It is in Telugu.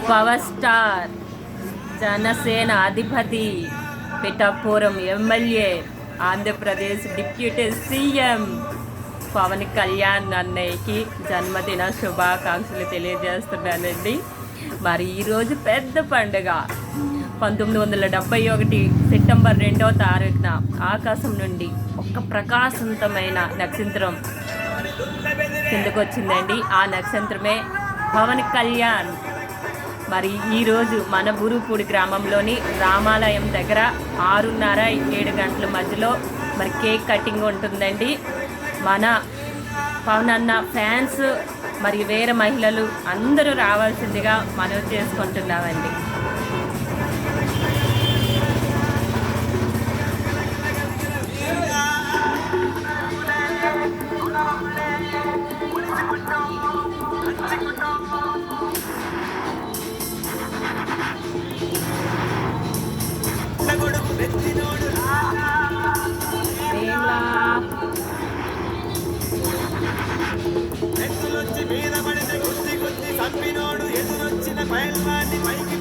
పవర్ స్టార్ జనసేన అధిపతి Pithapuram MLA Andhra Pradesh deputy CM Pawan Kalyan అన్నయ్యకి జన్మదిన శుభాకాంక్షలు తెలియజేస్తున్నానండి. మరి ఈరోజు పెద్ద పండుగ. 1971 సెప్టెంబర్ 2వ తారీఖున ఆకాశం నుండి ఒక ప్రకాశవంతమైన నక్షత్రం కిందకు వచ్చిందండి. ఆ నక్షత్రమే పవన్ కళ్యాణ్. మరి ఈరోజు మన బురుపూడి గ్రామంలోని రామాలయం దగ్గర 6:30-7 గంటల మధ్యలో మరి కేక్ కటింగ్ ఉంటుందండి. మన పవన్ అన్న ఫ్యాన్స్ మరి వేరే మహిళలు అందరూ రావాల్సిందిగా మనవి చేసుకుంటున్నామండి. మీద పడితే గుద్ది గుద్ది చంపినోడు ఎదురొచ్చిన పైల్వాన్ని పైకి